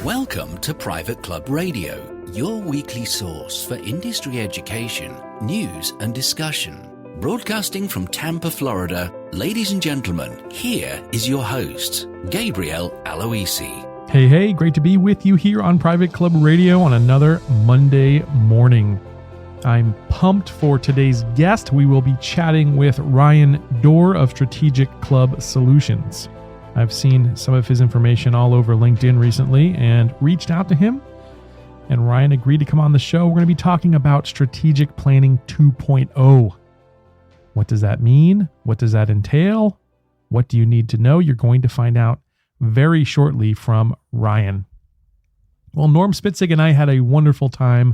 Welcome to Private Club Radio, your weekly source for industry education, news and discussion. Broadcasting from Tampa, Florida, ladies and gentlemen, here is your host, Gabriel Aloisi. Hey, great to be with you here on Private Club Radio on another Monday morning. I'm pumped for today's guest. We will be chatting with Ryan Doerr of Strategic Club Solutions. I've seen some of his information all over LinkedIn recently and reached out to him, and Ryan agreed to come on the show. We're going to be talking about Strategic Planning 2.0. What does that mean? What does that entail? What do you need to know? You're going to find out very shortly from Ryan. Well, Norm Spitzig and I had a wonderful time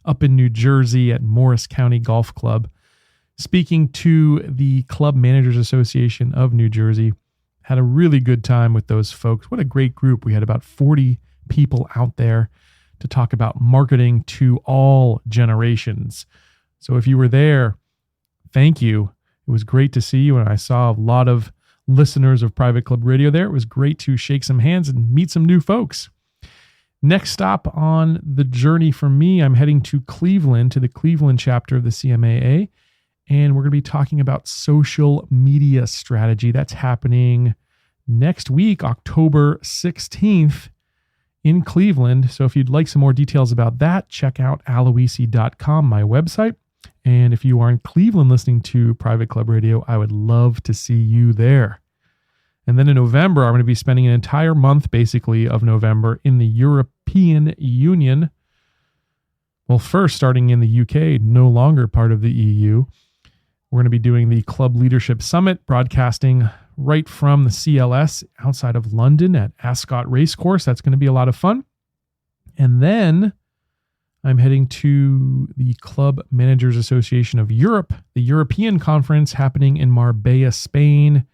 up in New Jersey at Morris County Golf Club, speaking to the Club Managers Association of New Jersey. Had a really good time with those folks. What a great group. We had about 40 people out there to talk about marketing to all generations. So if you were there, thank you. It was great to see you, and I saw a lot of listeners of Private Club Radio there. It was great to shake some hands and meet some new folks. Next stop on the journey for me, I'm heading to Cleveland, to the Cleveland chapter of the CMAA. And we're going to be talking about social media strategy. That's happening next week, October 16th in Cleveland. So if you'd like some more details about that, check out aloisi.com, my website. And if you are in Cleveland listening to Private Club Radio, I would love to see you there. And then in November, I'm going to be spending an entire month, basically, of November in the European Union. Well, first, starting in the UK, no longer part of the EU. We're going to be doing the Club Leadership Summit, broadcasting right from the CLS outside of London at Ascot Racecourse. That's going to be a lot of fun. And then I'm heading to the Club Managers Association of Europe, the European Conference happening in Marbella, Spain,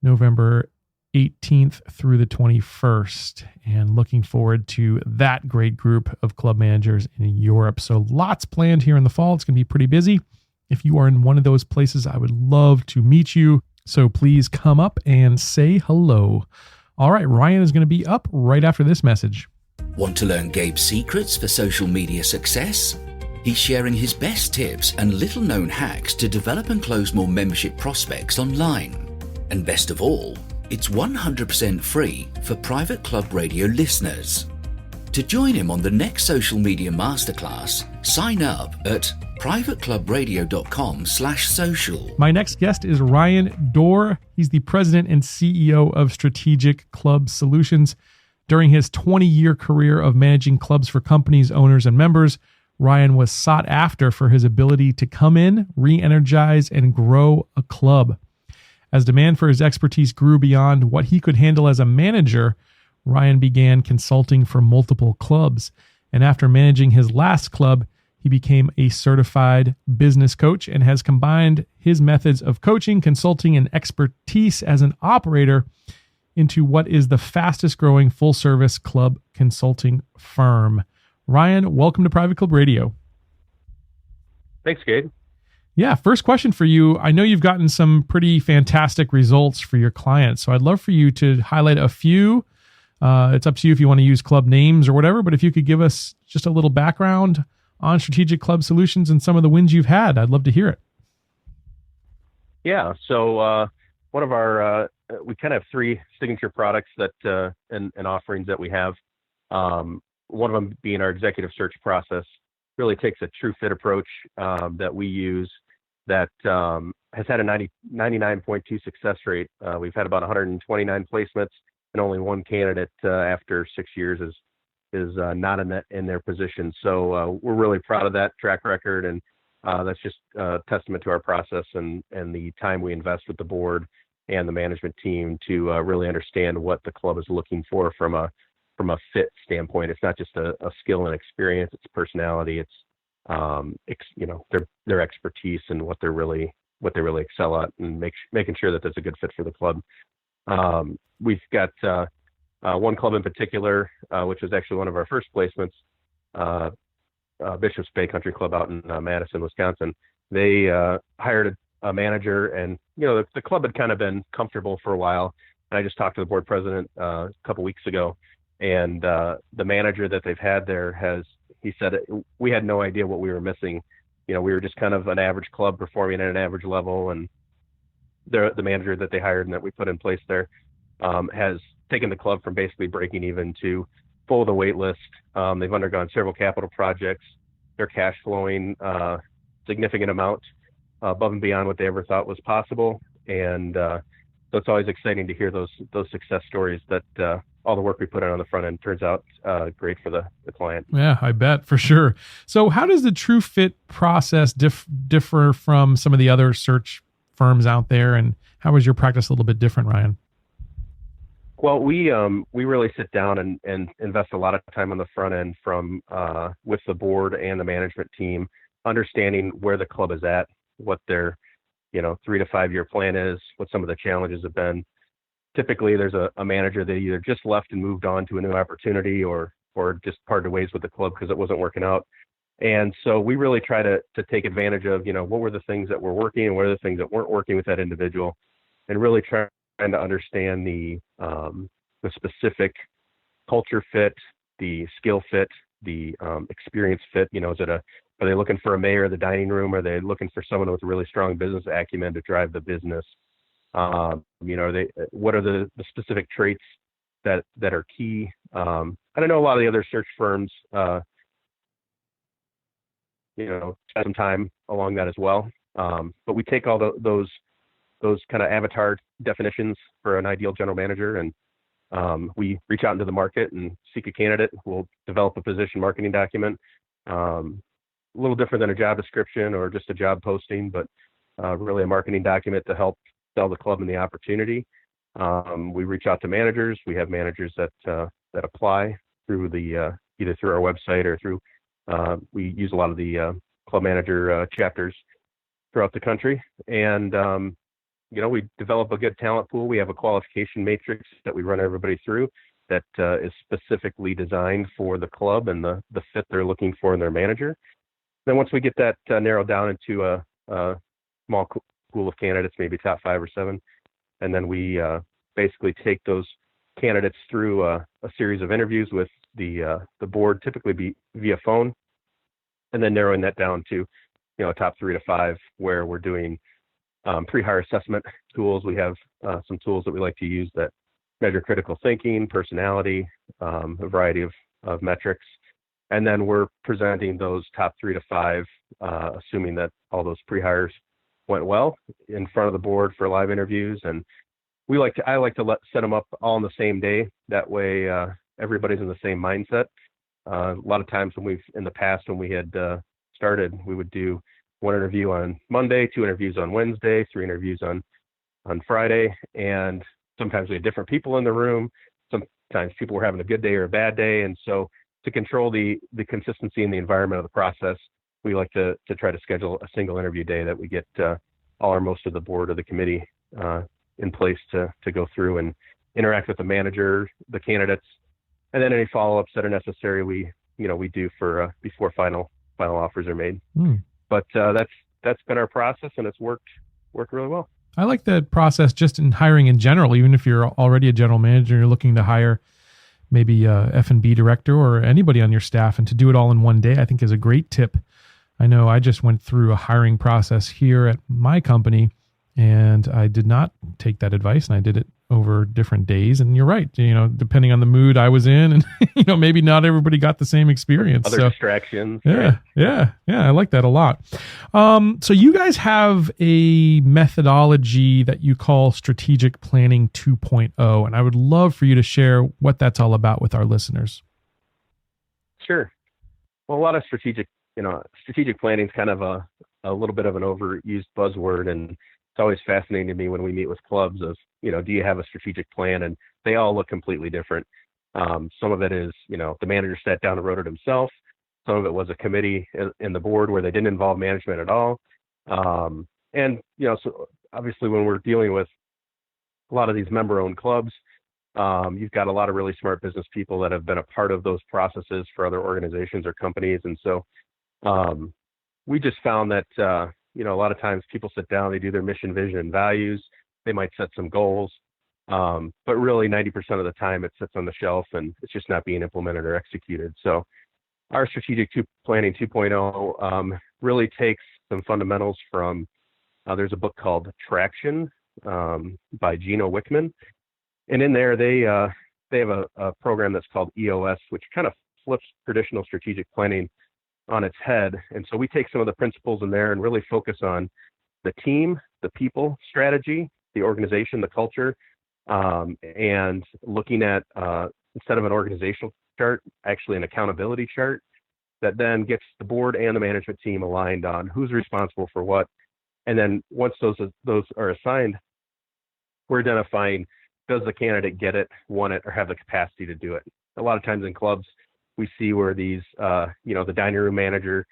November 18th through the 21st. And looking forward to that great group of club managers in Europe. So lots planned here in the fall. It's going to be pretty busy. If you are in one of those places, I would love to meet you. So please come up and say hello. All right, Ryan is going to be up right after this message. Want to learn Gabe's secrets for social media success? He's sharing his best tips and little-known hacks to develop and close more membership prospects online. And best of all, it's 100% free for Private Club Radio listeners. To join him on the next social media masterclass, sign up at privateclubradio.com/social. My next guest is Ryan Doerr. He's the president and CEO of Strategic Club Solutions. During his 20-year career of managing clubs for companies, owners, and members, Ryan was sought after for his ability to come in, re-energize, and grow a club. As demand for his expertise grew beyond what he could handle as a manager, Ryan began consulting for multiple clubs. And after managing his last club, he became a certified business coach and has combined his methods of coaching, consulting, and expertise as an operator into what is the fastest growing full service club consulting firm. Ryan, welcome to Private Club Radio. Thanks, Gabe. Yeah, first question for you. I know you've gotten some pretty fantastic results for your clients, so I'd love for you to highlight a few. It's up to you if you want to use club names or whatever, but if you could give us just a little background on Strategic Club Solutions and some of the wins you've had, I'd love to hear it. Yeah, so one of our, we kind of have three signature products that and offerings that we have. One of them being our executive search process. Really takes a true fit approach that we use that has had a 99.2 success rate. We've had about 129 placements, and only one candidate after 6 years is not in their position. So we're really proud of that track record, and that's just a testament to our process and the time we invest with the board and the management team to really understand what the club is looking for from a fit standpoint. It's not just a skill and experience; it's personality. It's their expertise and what they really excel at, and making sure that that's a good fit for the club. We've got one club in particular, which was actually one of our first placements, Bishop's Bay Country Club out in Madison, Wisconsin. They hired a manager, and the club had kind of been comfortable for a while. And I just talked to the board president a couple weeks ago, And the manager that they've had there he said, we had no idea what we were missing. We were just kind of an average club performing at an average level. And the manager that they hired and that we put in place there has taken the club from basically breaking even to full of the wait list. They've undergone several capital projects. They're cash flowing significant amount above and beyond what they ever thought was possible. And so it's always exciting to hear those success stories that all the work we put in on the front end turns out great for the client. Yeah, I bet, for sure. So how does the True Fit process differ from some of the other search firms out there? And how is your practice a little bit different, Ryan? Well, we really sit down and invest a lot of time on the front end from with the board and the management team, understanding where the club is at, what their 3 to 5 year plan is, what some of the challenges have been. Typically, there's a manager that either just left and moved on to a new opportunity or just parted ways with the club because it wasn't working out. And so we really try to take advantage of, what were the things that were working and what are the things that weren't working with that individual, and really trying to understand the specific culture fit, the skill fit, the experience fit. Are they looking for a mayor of the dining room? Are they looking for someone with a really strong business acumen to drive the business? What are the specific traits that are key? I don't know, a lot of the other search firms, spend some time along that as well. But we take all those kind of avatar definitions for an ideal general manager, and we reach out into the market and seek a candidate. We'll develop a position marketing document, a little different than a job description or just a job posting, but really a marketing document to help sell the club and the opportunity. We reach out to managers. We have managers that apply through either through our website or through we use a lot of the club manager chapters throughout the country. And we develop a good talent pool. We have a qualification matrix that we run everybody through that is specifically designed for the club and the fit they're looking for in their manager. Then once we get that narrowed down into a small pool of candidates, maybe top 5 or 7, and then we basically take those candidates through a series of interviews with the board, typically via phone, and then narrowing that down to top 3 to 5, where we're doing pre-hire assessment tools. We have some tools that we like to use that measure critical thinking, personality, a variety of metrics. And then we're presenting those top 3 to 5, assuming that all those pre-hires went well, in front of the board for live interviews. And I like to set them up all on the same day. That way, everybody's in the same mindset. A lot of times in the past when we had started, we would do 1 interview on Monday, 2 interviews on Wednesday, 3 interviews on Friday. And sometimes we had different people in the room. Sometimes people were having a good day or a bad day. And so to control the consistency in the environment of the process, we like to try to schedule a single interview day that we get all or most of the board or the committee in place to go through and interact with the manager, the candidates, and then any follow-ups that are necessary we do for before final offers are made. But that's been our process, and it's worked really well. I like that process just in hiring in general. Even if you're already a general manager, you're looking to hire maybe a F&B director or anybody on your staff, and to do it all in one day, I think is a great tip. I know I just went through a hiring process here at my company, and I did not take that advice, and I did it over different days. And you're right, depending on the mood I was in, and maybe not everybody got the same experience. Other distractions. Yeah, right? Yeah. I like that a lot. So you guys have a methodology that you call Strategic Planning 2.0, and I would love for you to share what that's all about with our listeners. Sure. Well, a lot of strategic planning is kind of a little bit of an overused buzzword, and it's always fascinating to me when we meet with clubs of, do you have a strategic plan? And they all look completely different. Some of it is, the manager sat down and wrote it himself. Some of it was a committee in the board where they didn't involve management at all. So obviously when we're dealing with a lot of these member-owned clubs, you've got a lot of really smart business people that have been a part of those processes for other organizations or companies. And so we just found that, a lot of times people sit down, they do their mission, vision, and values. They might set some goals. But really 90% of the time it sits on the shelf and it's just not being implemented or executed. So our strategic planning 2.0 really takes some fundamentals from, there's a book called Traction by Gino Wickman. And in there, they have a program that's called EOS, which kind of flips traditional strategic planning on its head. And so we take some of the principles in there and really focus on the team, the people strategy, the organization, the culture, and looking at, instead of an organizational chart, actually an accountability chart that then gets the board and the management team aligned on who's responsible for what. And then once those are assigned, we're identifying, does the candidate get it, want it, or have the capacity to do it? A lot of times in clubs, we see where these, the dining room manager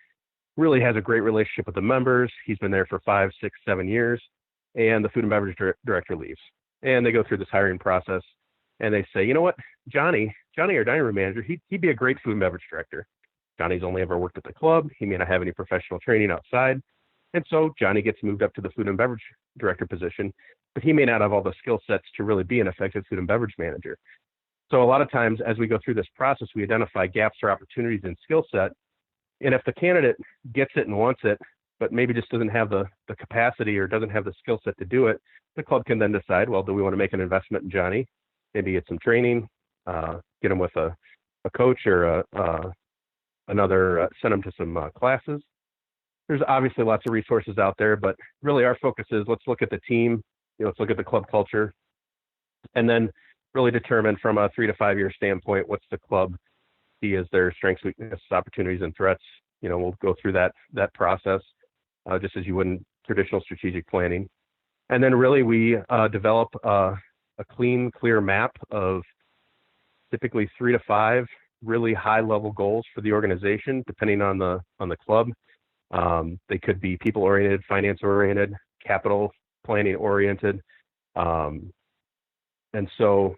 really has a great relationship with the members. He's been there for 5, 6, 7 years, and the food and beverage director leaves. And they go through this hiring process, and they say, you know what, Johnny, our dining room manager, he'd be a great food and beverage director. Johnny's only ever worked at the club. He may not have any professional training outside. And so Johnny gets moved up to the food and beverage director position, but he may not have all the skill sets to really be an effective food and beverage manager. So a lot of times as we go through this process, we identify gaps or opportunities in skill set. And if the candidate gets it and wants it, but maybe just doesn't have the capacity or doesn't have the skill set to do it, the club can then decide, well, do we want to make an investment in Johnny? Maybe get some training, get him with a coach or send him to some classes. There's obviously lots of resources out there, but really our focus is let's look at the team, let's look at the club culture, and then really determine from a 3 to 5 year standpoint, what's the club see as their strengths, weaknesses, opportunities, and threats. We'll go through that process just as you would in traditional strategic planning. And then really we develop a clean, clear map of typically 3 to 5 really high level goals for the organization, depending on the club. They could be people oriented, finance oriented, capital planning oriented. And so,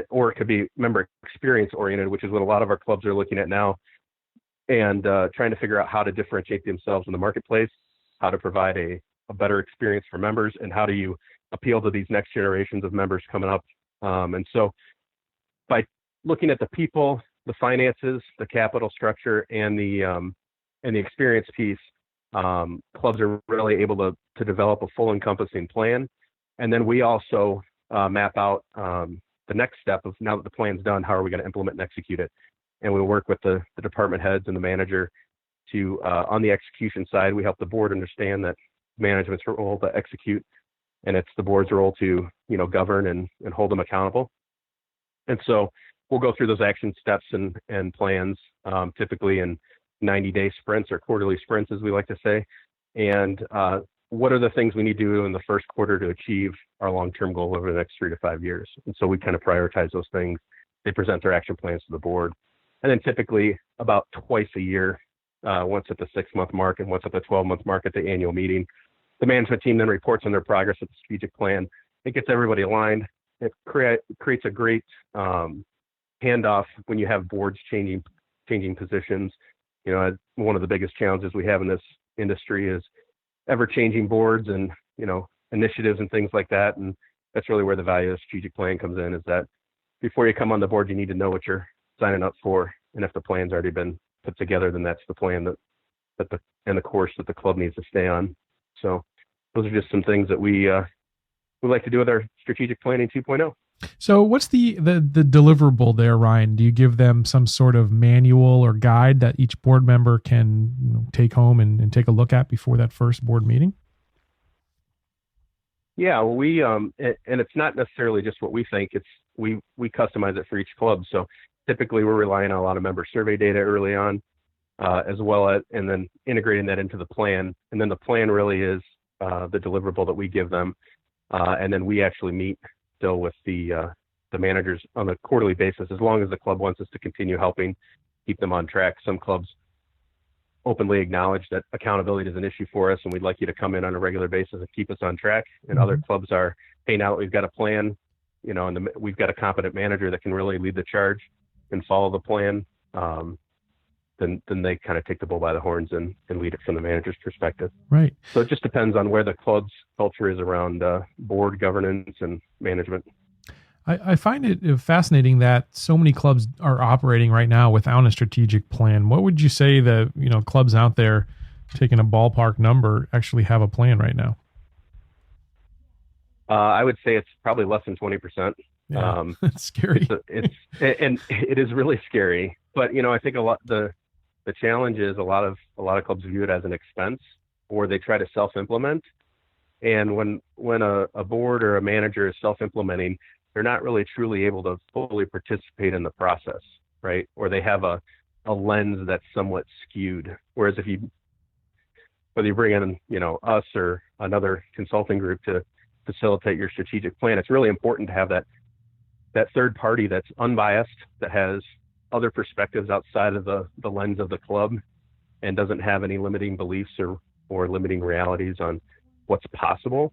or it could be member experience oriented, which is what a lot of our clubs are looking at now, and trying to figure out how to differentiate themselves in the marketplace, how to provide a better experience for members, and how do you appeal to these next generations of members coming up. And so by looking at the people, the finances, the capital structure, and the experience piece, clubs are really able to develop a full encompassing plan. And then we also map out the next step of, now that the plan's done, how are we going to implement and execute it? And we work with the department heads and the manager to, on the execution side, we help the board understand that management's role to execute, and it's the board's role to, govern and hold them accountable. And so we'll go through those action steps and plans, typically in 90-day sprints or quarterly sprints, as we like to say. And what are the things we need to do in the first quarter to achieve our long-term goal over the next 3 to 5 years? And so we kind of prioritize those things. They present their action plans to the board. And then typically about twice a year, once at the 6-month mark and once at the 12-month mark at the annual meeting, the management team then reports on their progress with the strategic plan. It gets everybody aligned. It creates a great handoff when you have boards changing positions. One of the biggest challenges we have in this industry is ever-changing boards and, initiatives and things like that. And that's really where the value of the strategic plan comes in, is that before you come on the board, you need to know what you're signing up for. And if the plan's already been put together, then that's the plan and the course that the club needs to stay on. So those are just some things that we like to do with our strategic planning 2.0. So what's the deliverable there, Ryan? Do you give them some sort of manual or guide that each board member can take home and take a look at before that first board meeting? Yeah, well, we and it's not necessarily just what we think. It's we customize it for each club. So typically we're relying on a lot of member survey data early on, as well as, and then integrating that into the plan. And then the plan really is the deliverable that we give them, and then we actually meet still with the managers on a quarterly basis, as long as the club wants us to continue helping keep them on track. Some clubs openly acknowledge that accountability is an issue for us, and we'd like you to come in on a regular basis and keep us on track. And other clubs are, hey, now that we've got a plan, and we've got a competent manager that can really lead the charge and follow the plan, then they kind of take the bull by the horns and lead it from the manager's perspective. Right. So it just depends on where the club's culture is around board governance and management. I find it fascinating that so many clubs are operating right now without a strategic plan. What would you say that, clubs out there, taking a ballpark number, actually have a plan right now? I would say it's probably less than 20%. Yeah, it's scary. And it is really scary. But I think the challenge is a lot of clubs view it as an expense, or they try to self-implement. And when a board or a manager is self-implementing, they're not really truly able to fully participate in the process, right? Or they have a lens that's somewhat skewed. Whereas whether you bring in, us or another consulting group to facilitate your strategic plan, it's really important to have that third party that's unbiased, that has other perspectives outside of the lens of the club, and doesn't have any limiting beliefs or limiting realities on what's possible.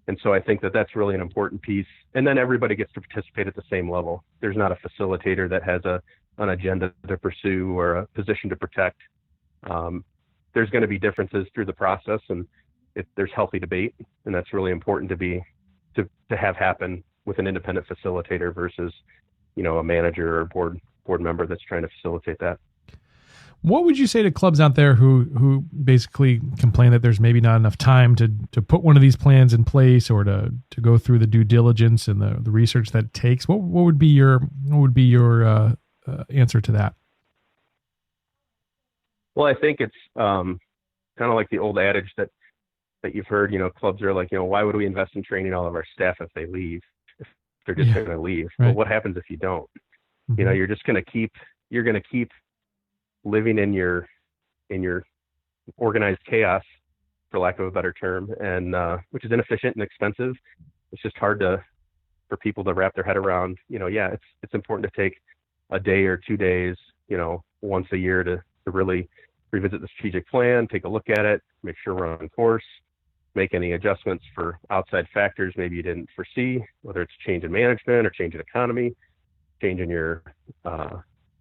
And so I think that's really an important piece. And then everybody gets to participate at the same level. There's not a facilitator that has an agenda to pursue or a position to protect. There's going to be differences through the process, and there's healthy debate, and that's really important to have happen with an independent facilitator versus, a manager or board member that's trying to facilitate that. What would you say to clubs out there who basically complain that there's maybe not enough time to put one of these plans in place, or to go through the due diligence and the research that it takes? What would be your answer to that? Well, I think it's kind of like the old adage that you've heard. Clubs are like, why would we invest in training all of our staff if they leave? If they're just going to leave. Right. Well, what happens if you don't? Mm-hmm. You're just going to keep living in your organized chaos, for lack of a better term, and which is inefficient and expensive. It's just hard for people to wrap their head around. It's important to take a day or 2 days, once a year to really revisit the strategic plan, take a look at it, make sure we're on course, make any adjustments for outside factors maybe you didn't foresee, whether it's change in management or change in economy, change in your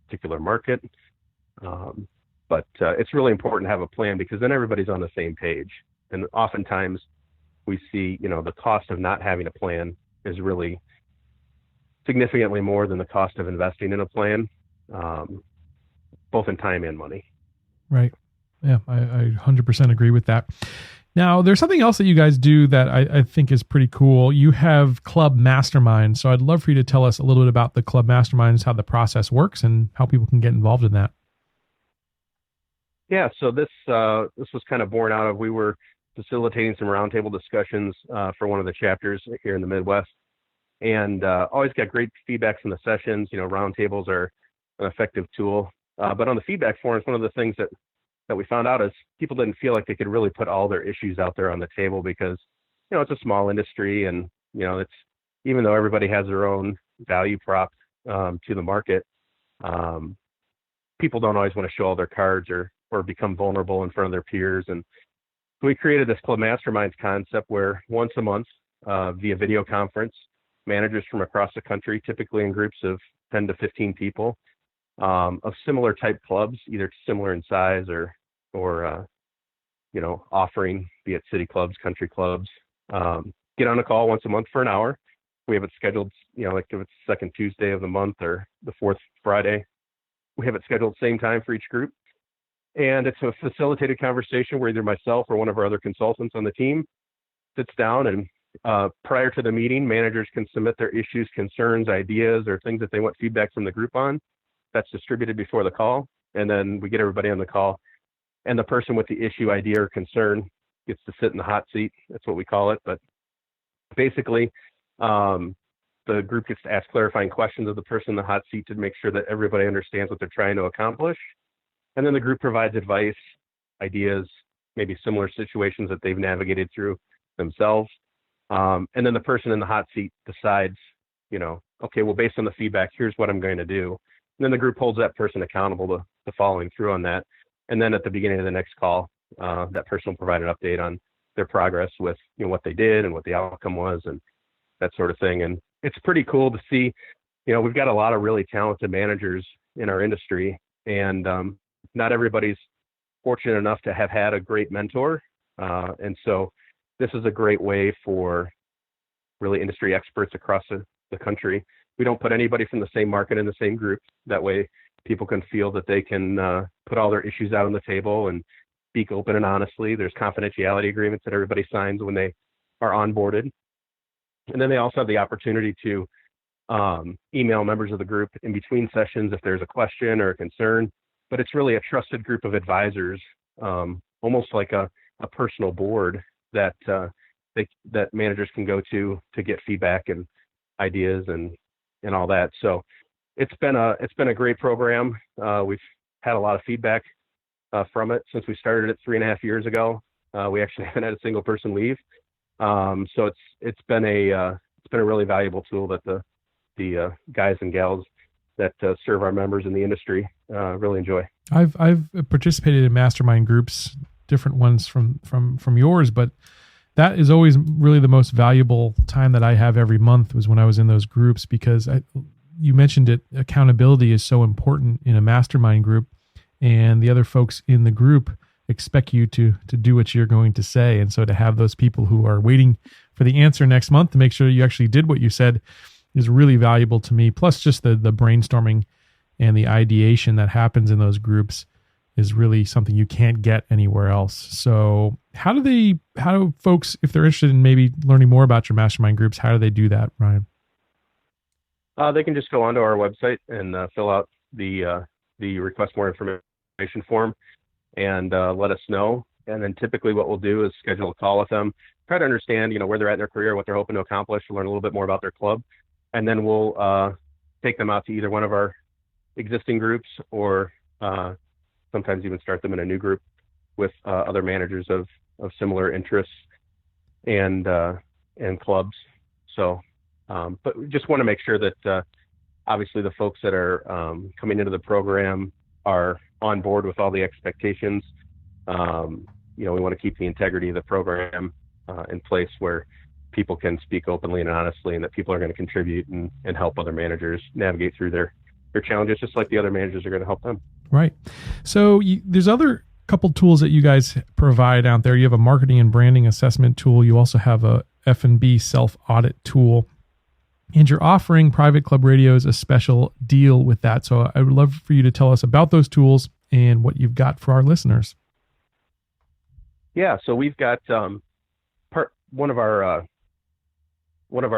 particular market. But it's really important to have a plan, because then everybody's on the same page. And oftentimes we see, the cost of not having a plan is really significantly more than the cost of investing in a plan, both in time and money. Right. Yeah, I 100% agree with that. Now, there's something else that you guys do that I think is pretty cool. You have club masterminds. So I'd love for you to tell us a little bit about the club masterminds, how the process works, and how people can get involved in that. Yeah, so this was kind of born out of, we were facilitating some roundtable discussions for one of the chapters here in the Midwest, and always got great feedback from the sessions. Roundtables are an effective tool, but on the feedback forums, one of the things that we found out is people didn't feel like they could really put all their issues out there on the table, because it's a small industry, and it's, even though everybody has their own value prop to the market, people don't always want to show all their cards or become vulnerable in front of their peers. And we created this Club Masterminds concept where once a month, via video conference, managers from across the country, typically in groups of 10 to 15 people, of similar type clubs, either similar in size or offering, be it city clubs, country clubs, get on a call once a month for an hour. We have it scheduled, like if it's the second Tuesday of the month or the fourth Friday, we have it scheduled same time for each group. And it's a facilitated conversation where either myself or one of our other consultants on the team sits down, and prior to the meeting, managers can submit their issues, concerns, ideas, or things that they want feedback from the group on. That's distributed before the call. And then we get everybody on the call, and the person with the issue, idea, or concern gets to sit in the hot seat. That's what we call it. But basically, the group gets to ask clarifying questions of the person in the hot seat to make sure that everybody understands what they're trying to accomplish. And then the group provides advice, ideas, maybe similar situations that they've navigated through themselves. And then the person in the hot seat decides, okay, well, based on the feedback, here's what I'm going to do. And then the group holds that person accountable to following through on that. And then at the beginning of the next call, that person will provide an update on their progress with what they did and what the outcome was and that sort of thing. And it's pretty cool to see, we've got a lot of really talented managers in our industry, and not everybody's fortunate enough to have had a great mentor. And so this is a great way for really industry experts across the country. We don't put anybody from the same market in the same group. That way people can feel that they can put all their issues out on the table and speak open and honestly. There's confidentiality agreements that everybody signs when they are onboarded. And then they also have the opportunity to email members of the group in between sessions if there's a question or a concern. But it's really a trusted group of advisors, almost like a personal board that that managers can go to get feedback and ideas and all that. So it's been a great program. We've had a lot of feedback from it since we started it 3.5 years ago. We actually haven't had a single person leave. So it's been a really valuable tool that the guys and gals that serve our members in the industry really enjoy. I've participated in mastermind groups, different ones from yours, but that is always really the most valuable time that I have every month was when I was in those groups, because you mentioned it, accountability is so important in a mastermind group, and the other folks in the group expect you to do what you're going to say. And so to have those people who are waiting for the answer next month to make sure you actually did what you said is really valuable to me. Plus just the brainstorming and the ideation that happens in those groups is really something you can't get anywhere else. So how do folks, if they're interested in maybe learning more about your mastermind groups, how do they do that, Ryan? They can just go onto our website and fill out the request more information form and let us know. And then typically what we'll do is schedule a call with them, try to understand, where they're at in their career, what they're hoping to accomplish, learn a little bit more about their club. And then we'll take them out to either one of our existing groups or sometimes even start them in a new group with other managers of similar interests and clubs. So, but we just want to make sure that obviously the folks that are coming into the program are on board with all the expectations. We want to keep the integrity of the program in place where people can speak openly and honestly, and that people are going to contribute and help other managers navigate through their challenges, just like the other managers are going to help them. Right. So there's other couple tools that you guys provide out there. You have a marketing and branding assessment tool. You also have a F&B self-audit tool. And you're offering Private Club Radio's a special deal with that. So I would love for you to tell us about those tools and what you've got for our listeners. Yeah, so we've got one of our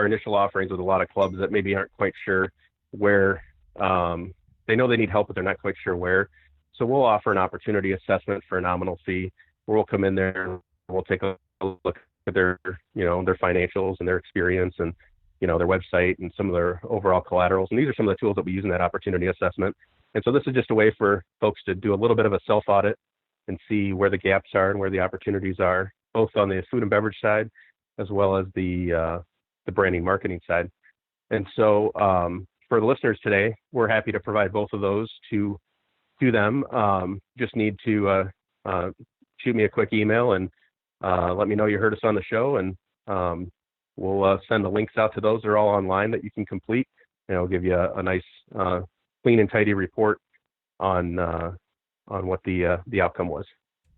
initial offerings with a lot of clubs that maybe aren't quite sure where they know they need help, but they're not quite sure where. So we'll offer an opportunity assessment for a nominal fee, where we'll come in there and we'll take a look at their financials and their experience and their website and some of their overall collaterals. And these are some of the tools that we use in that opportunity assessment. And so this is just a way for folks to do a little bit of a self-audit and see where the gaps are and where the opportunities are, both on the food and beverage side, as well as the branding marketing side. And so for the listeners today, we're happy to provide both of those to them. Just need to shoot me a quick email and let me know you heard us on the show, and we'll send the links out to those. They're all online that you can complete, and it'll give you a nice clean and tidy report on what the outcome was.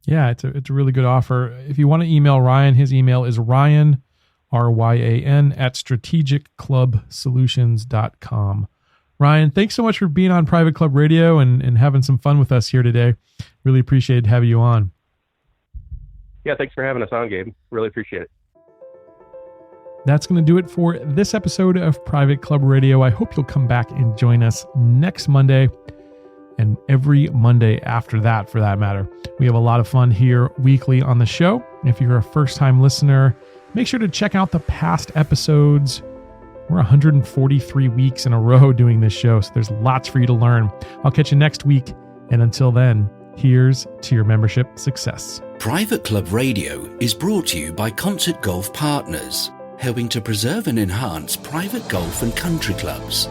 Yeah, it's a really good offer. If you want to email Ryan, his email is Ryan, RYAN, @strategicclubsolutions.com. Ryan, thanks so much for being on Private Club Radio and having some fun with us here today. Really appreciate having you on. Yeah, thanks for having us on, Gabe. Really appreciate it. That's going to do it for this episode of Private Club Radio. I hope you'll come back and join us next Monday and every Monday after that, for that matter. We have a lot of fun here weekly on the show. If you're a first-time listener, make sure to check out the past episodes. We're 143 weeks in a row doing this show, so there's lots for you to learn. I'll catch you next week, and until then, here's to your membership success. Private Club Radio is brought to you by Concert Golf Partners, helping to preserve and enhance private golf and country clubs.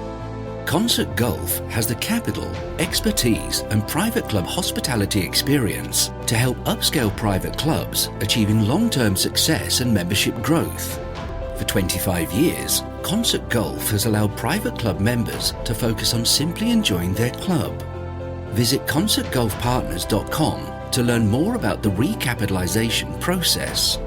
Concert Golf has the capital, expertise, and private club hospitality experience to help upscale private clubs achieving long-term success and membership growth. For 25 years, Concert Golf has allowed private club members to focus on simply enjoying their club. Visit concertgolfpartners.com to learn more about the recapitalization process.